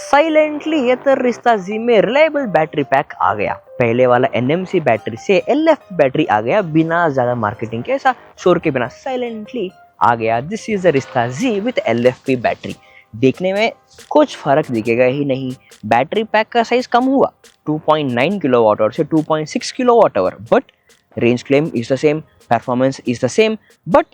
Silently ये रिश्ता जी में रिलायबल बैटरी पैक आ गया। पहले वाला एनएमसी बैटरी से एलएफपी बैटरी आ गया, बिना ज्यादा मार्केटिंग के, ऐसा शोर के बिना साइलेंटली आ गया। दिस इज द रिश्ता जी विद एलएफपी बैटरी। देखने में कुछ फर्क दिखेगा ही नहीं। बैटरी पैक का साइज कम हुआ 2.9 किलोवाट आवर से 2.6 kilowatt hour, but range claim is the same, performance is the same, but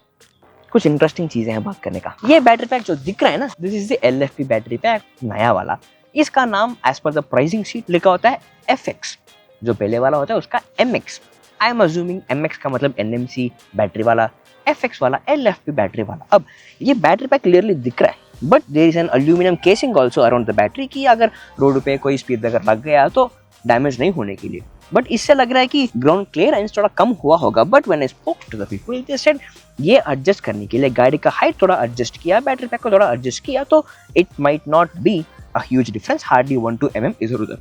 कुछ इंटरेस्टिंग चीजें हैं बात करने का। ये बैटरी पैक जो दिख रहा है ना, this is the LFP battery pack, नया वाला। इसका नाम as per the pricing sheet लिखा होता है FX, जो पहले वाला होता है उसका MX। I am assuming MX का मतलब NMC बैटरी वाला, FX वाला LFP बैटरी वाला। अब ये बैटरी पैक क्लियरली दिख रहा है, but there is an aluminium casing also around the battery, की अगर रोड पे कोई स्पीड ब्रेकर लग गया तो डैमेज नहीं होने के लिए। बट इससे लग रहा है कि ग्राउंड क्लियरेंस थोड़ा कम हुआ होगा। But when I spoke to the people they said ये एडजस्ट करने के लिए गाड़ी का हाइट थोड़ा एडजस्ट किया, बैटरी पैक को थोड़ा एडजस्ट किया, तो it might not be a huge difference, hardly 1 to 2 mm इधर उधर।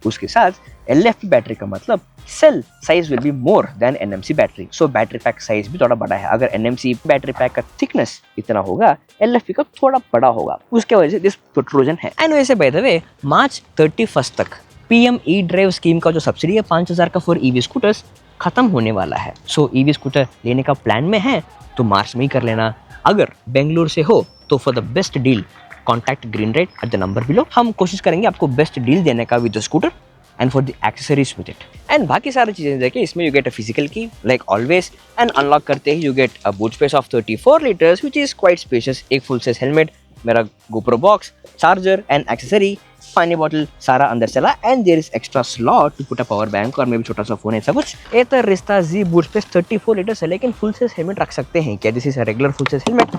उसके साथ LFP बैटरी का मतलब cell size will be more than NMC battery, so battery pack size भी थोड़ा बड़ा है। अगर NMC बैटरी पैक का थिकनेस इतना होगा, LFP का थोड़ा बड़ा होगा, उसके वजह से दिस प्रोट्रूजन है। एंड वैसे बाय द वे मार्च 31 तक PM E-ड्राइव स्कीम का जो सब्सिडी है 5000 का फॉर EV स्कूटर्स खत्म होने वाला है। सो EV स्कूटर लेने का प्लान में है तो मार्च में ही कर लेना। अगर बेंगलुरु से हो तो for the best deal contact Greenright at the number below. हम कोशिश करेंगे आपको बेस्ट डील देने का with the scooter and for the accessories with it. And बाकी सारी चीजें देखिए, इसमें you get a physical key like always, and unlock करते ही you get a boot space of 34 litres which is quite spacious. एक फुल साइज हेलमेट, मेरा GoPro box, charger and accessory, पानी बॉटल सारा अंदर चला, and there is extra slot to put a power bank और मे भी छोटा सा फोन, ऐसा कुछ। ये तो रिश्ता जी बूट स्पेस 34 लीटर्स है, लेकिन फुल साइज हेलमेट रख सकते हैं क्या? This is a regular full size helmet,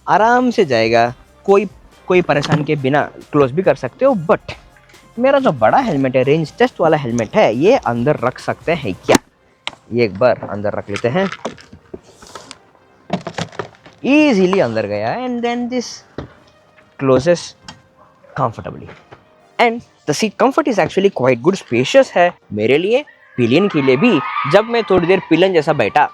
आराम से जाएगा, कोई परेशान के बिना क्लोज भी कर सकते हो। बट मेरा जो बड़ा हेलमेट है, रेंज टेस्ट वाला हेलमेट है, ये अंदर रख सकते हैं क्या? ये एक बार अंदर रख लेते हैं, इजीली अंदर गया, and then this closes comfortably, and the seat comfort is actually quite good, spacious है मेरे लिए, पिलियन के लिए भी। जब मैं थोड़ी देर पिलियन जैसा बैठा,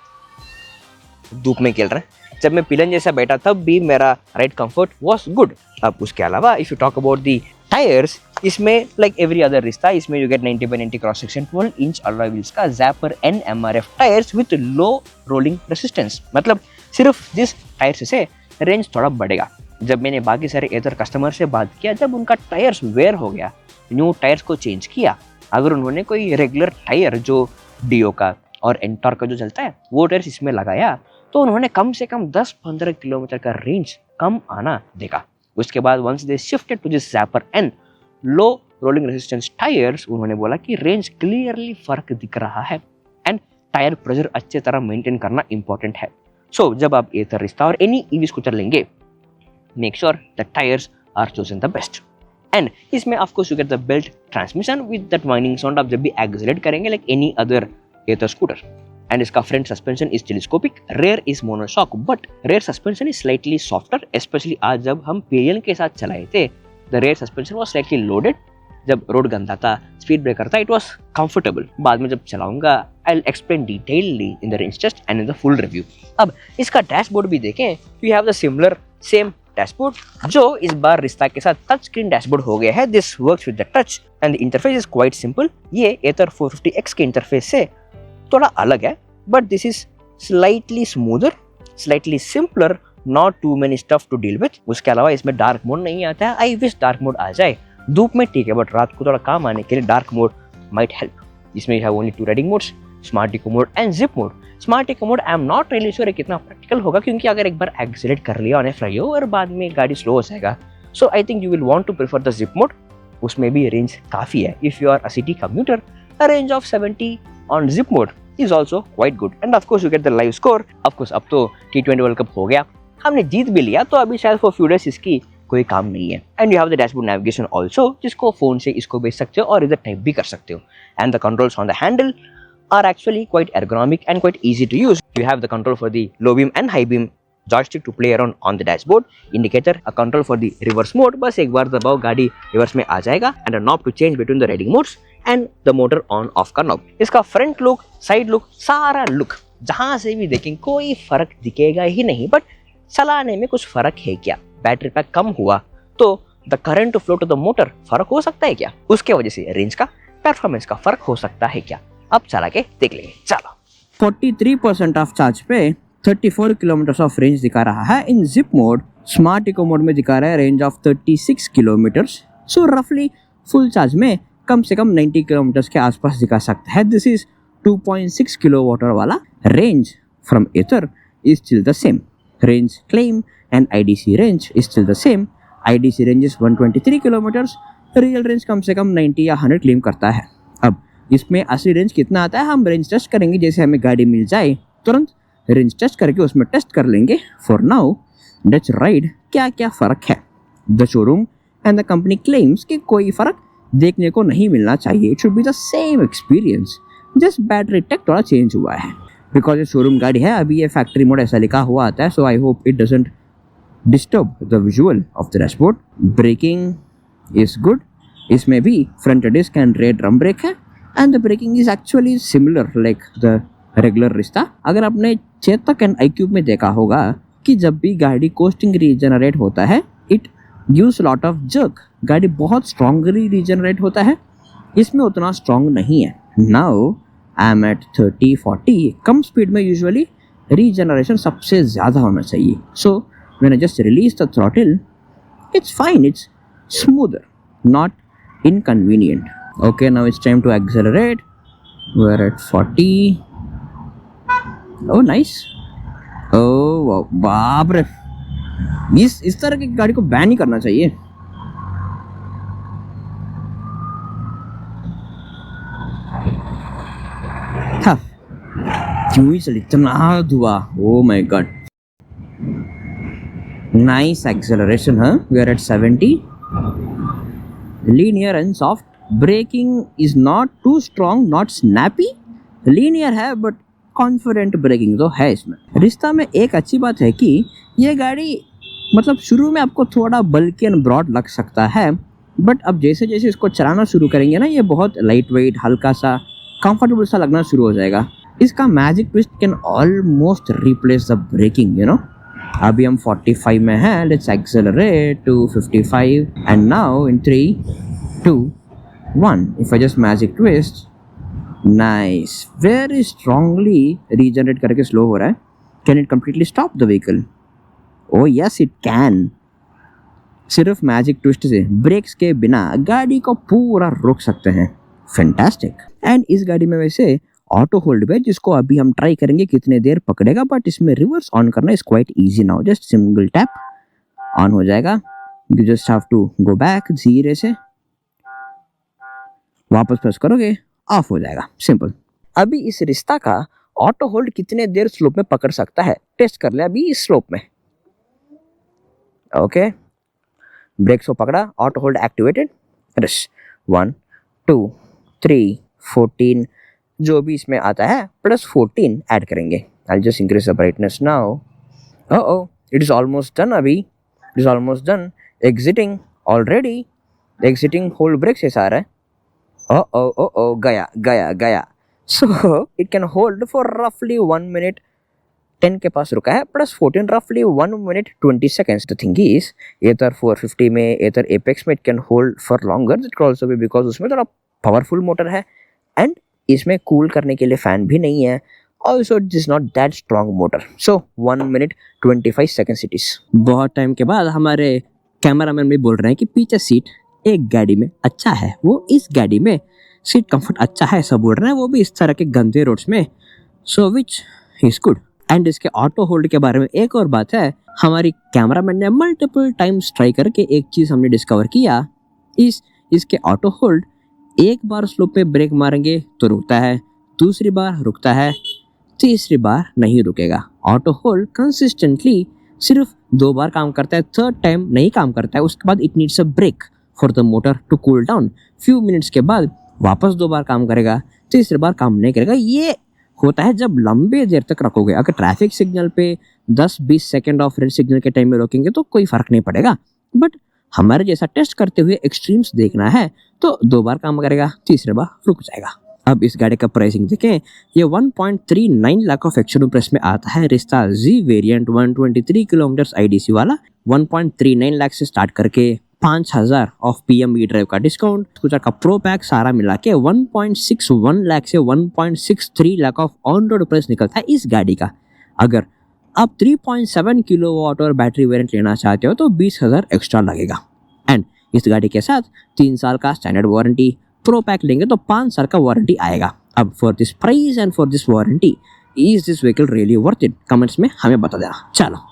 धूप में खेल रहे हैं, जब मैं पिलियन जैसा बैठा तब भी मेरा राइड कंफर्ट वाज गुड। अब उसके अलावा if you talk about the tyres, इसमें लाइक एवरी अदर रिश्ता, इसमें you gate 90/90 cross section 12 inch alloy wheels का ज़ैपर NMRF tyres with low rolling resistance. मतलब सिर्फ जिस टायर से रेंज थोड़ा बढ़ेगा। जब मैंने बाकी सारे अदर कस्टमर से बात किया, जब उनका टायर्स वेयर हो गया, न्यू टायर्स को चेंज किया, अगर उन्होंने कोई रेगुलर टायर जो डियो का और एंटॉर्क का जो चलता है वो टायर्स इसमें लगाया, तो उन्होंने कम से कम 10-15 किलोमीटर का रेंज कम आना देखा। उसके बाद once they shifted to this Zapper N low rolling resistance tyres, उन्होंने बोला कि रेंज क्लियरली फर्क दिख रहा है, एंड टायर प्रेशर अच्छे तरह मेंटेन करना इंपॉर्टेंट है। सो जब आप एथर रिश्ता और एनी EV स्कूटर लेंगे, make sure the tyres are chosen the best. And इसमें of course you get the belt transmission with that whining sound. आप जब भी एक्सेलरेट करेंगे like any other Ather scooter, and इसका front suspension is telescopic, rear is monoshock, but rear suspension is slightly softer, specially आज जब हम pillion के साथ चलाए थे, the rear suspension was slightly loaded. जब रोड गंदा था, स्पीड ब्रेकर था, इट वाज कंफर्टेबल। बाद में जब चलाऊंगा I will explain detailly in the range test and in the full review. अब इसका डैशबोर्ड भी देखें, you have the similar same dashboard, जो इस बार रिश्ता के साथ टच स्क्रीन डैशबोर्ड हो गया है। This works with the touch and the interface is quite simple. ये एथर 450X के इंटरफेस से थोड़ा अलग है, but this is slightly smoother, slightly simpler, not too many stuff to deal with. उसके अलावा इसमें डार्क मोड नहीं आता है। आई विश डार्क मोड आ जाए। धूप में ठीक है, बट रात को थोड़ा काम आने के लिए डार्क मोड माइट हेल्प। इसमें you have only 2 riding modes, smart eco mode and zip mode. Smart eco mode I am not really sure कितना प्रैक्टिकल होगा, क्योंकि अगर एक बार एक्सीलेट कर लिया ऑन ए फ्लाईओवर, बाद में गाड़ी स्लो हो जाएगा। So I think you will want to prefer the zip mode, उसमें भी रेंज काफी है। If you are a city commuter, a range of 70 on zip mode is also quite good, and of course you get the live score. Of course अब तो T20 world cup हो गया, हमने जीत भी लिया, तो अभी शायद for few days इसकी कोई काम नहीं है। And you have the dashboard navigation also, जिसको फोन से इसको भेज सकते हो और इधर टाइप भी कर सकते हो। And the controls on the handle are actually quite ergonomic and quite easy to use. You have the control for the low beam and high beam joystick to play around on the dashboard, indicator, a control for the reverse mode, बस एक बार दबाओ गाड़ी reverse में आ जाएगा, and a knob to change between the riding modes, and the motor on off का knob। इसका front look, side look, सारा look जहां से भी देखें कोई फर्क दिखेगा ही नहीं, बट चलाने में कुछ फर्क है क्या? बैटरी पैक कम हुआ तो the current to flow to the motor फर्क हो सकता है क्या? उसके वजह से रेंज का, परफॉर्मेंस का फर्क हो सकता है क्या? अब चला के देख लेंगे, चलो। 43% ऑफ चार्ज पे 34 किलोमीटर ऑफ रेंज दिखा रहा है in zip mode. Smart eco mode में दिखा रहा है रेंज ऑफ 36 किलोमीटर्स। सो रफली फुल चार्ज में कम से कम 90 किलोमीटर के आसपास दिखा सकता है। दिस इज 2.6 किलोवाट वाला range from Ather is still the same. Range claim and IDC range is still the same. IDC range is 123 kilometres, real range कम से कम 90 या 100 क्लेम करता है। अब इसमें असली रेंज कितना आता है हम रेंज टेस्ट करेंगे, जैसे हमें गाड़ी मिल जाए तुरंत रेंज टेस्ट करके उसमें टेस्ट कर लेंगे। फॉर नाउ लेट्स राइड क्या क्या फ़र्क है। The showroom and the company claims कि कोई फ़र्क देखने को नहीं मिलना चाहिए। It should be the same experience, just battery tech थोड़ा चेंज हुआ है। बिकॉज ये शोरूम गाड़ी है, अभी ये फैक्ट्री मोड ऐसा लिखा हुआ आता है, so I hope it doesn't disturb the visual of the dashboard. Braking is good, इसमें भी front disc and rear drum brake है and the braking is actually similar like the regular Rizta. अगर आपने चेतक एंड iQube में देखा होगा कि जब भी गाड़ी कोस्टिंग रीजनरेट होता है it gives lot of jerk, गाड़ी बहुत स्ट्रांगली रीजनरेट होता है, इसमें उतना स्ट्रांग नहीं है। नाउ आई एम एट 30-40, कम स्पीड में यूजुअली रीजनरेशन सबसे ज़्यादा होना चाहिए। So when I just release the throttle it's fine, it's smoother, not inconvenient. Okay, now it's time to accelerate. We're at 40. Oh nice. Oh wow, बाप रे, इस तरह की गाड़ी को बैन ही करना चाहिए। हाँ, क्यों ही चली इतना धुआं। Oh my god. Nice acceleration, huh? We are at 70. Linear and soft. Braking is not too strong, not snappy. Linear है but confident braking तो है इसमें। रिश्ता में एक अच्छी बात है कि ये गाड़ी मतलब शुरू में आपको थोड़ा बल्कि एंड ब्रॉड लग सकता है, बट अब जैसे जैसे इसको चलाना शुरू करेंगे ना, ये बहुत लाइट वेट, हल्का सा, कंफर्टेबल सा लगना शुरू हो जाएगा। इसका magic twist can almost replace the braking, you know. अभी हम 45 में हैं, let's accelerate to 55 and now in 3, 2, 1 if I just magic twist, nice, very strongly regenerate करके स्लो हो रहा है। Can it completely stop the vehicle? Oh yes it can. सिर्फ magic twist से ब्रेक्स के बिना गाड़ी को पूरा रोक सकते हैं। फैंटास्टिक। एंड इस गाड़ी में वैसे ऑटो होल्ड पे, जिसको अभी हम ट्राई करेंगे कितने देर पकड़ेगा, बट इसमें रिवर्स ऑन करना is quite easy now. Just single tap on हो जाएगा। You just have to go back, धीरे से वापस प्रेस करोगे ऑफ हो जाएगा, सिंपल। अभी इस रिश्ता का ऑटो होल्ड कितने देर स्लोप में पकड़ सकता है टेस्ट कर ले अभी इस स्लोप में। ओके, ब्रेक्स को पकड़ा, ऑटो होल्ड एक्टिवेटेड, रश 1, 2, 3, 14 जो भी इसमें आता है प्लस 14 ऐड करेंगे। I just increase the brightness now. Oh it is almost done, अभी it is almost done. Exiting already, exiting hold brake से आ रहा है। ओ गया गया गया। So it can hold for रफली 1 मिनट 10 के पास रुका है, प्लस 14 रफली 1 minute 20 seconds. The thing is Ather 450 में, एथर एपेक्स में it can hold for longer. It can also be because उसमें थोड़ा पावरफुल मोटर है एंड इसमें कूल करने के लिए फैन भी नहीं है। Also it is not that strong motor. So 1 minute 25 seconds it is. बहुत टाइम के बाद हमारे कैमरामैन भी बोल रहे हैं कि पीछे सीट एक गाड़ी में अच्छा है, वो इस गाड़ी में सीट कंफर्ट अच्छा है, सब बोल रहे हैं, वो भी इस तरह के गंदे रोड्स में। सो विच इज गुड। एंड इसके ऑटो होल्ड के बारे में एक और बात है, हमारी कैमरामैन ने मल्टीपल टाइम्स ट्राई करके एक चीज हमने डिस्कवर किया, इसके ऑटो होल्ड एक बार स्लोप पे ब्रेक मारेंगे तो रुकता है, दूसरी बार रुकता है, तीसरी बार नहीं रुकेगा। ऑटो होल्ड कंसिस्टेंटली सिर्फ 2 बार काम करता है, थर्ड टाइम नहीं काम करता है। उसके बाद it needs a break for the motor to cool down. Few minutes के बाद वापस 2 बार काम करेगा, तीसरी बार काम नहीं करेगा। ये होता है जब लंबे देर तक रखोगे। अगर ट्रैफिक सिग्नल पे 10-20 सेकेंड ऑफ रेड सिग्नल के टाइम में रोकेंगे तो कोई फर्क नहीं पड़ेगा, बट हमारे जैसा टेस्ट करते हुए एक्सट्रीम्स देखना है तो 2 बार काम करेगा, तीसरे बार रुक जाएगा। अब इस गाड़ी का प्राइसिंग देखें, ये 1.39 लाख ऑफ एक्स-शोरूम प्राइस में आता है। रिश्ता जी वेरिएंट 123 किलोमीटर IDC वाला 1.39 लाख से स्टार्ट करके 5,000 ऑफ PM ड्राइव का डिस्काउंट, स्कूटर का प्रो पैक सारा मिला के 1.61 लाख से 1.63 lakh of on road price निकलता है इस गाड़ी का। अगर आप 3.7 किलोवाट और बैटरी वेरिएंट लेना चाहते हो तो 20,000 एक्स्ट्रा लगेगा। एंड इस गाड़ी के साथ 3 साल का स्टैंडर्ड वारंटी, प्रो पैक लेंगे तो 5 साल का वारंटी आएगा। अब for this price and for this warranty, is this vehicle really worth it? Comments में हमें बता देना। चलो।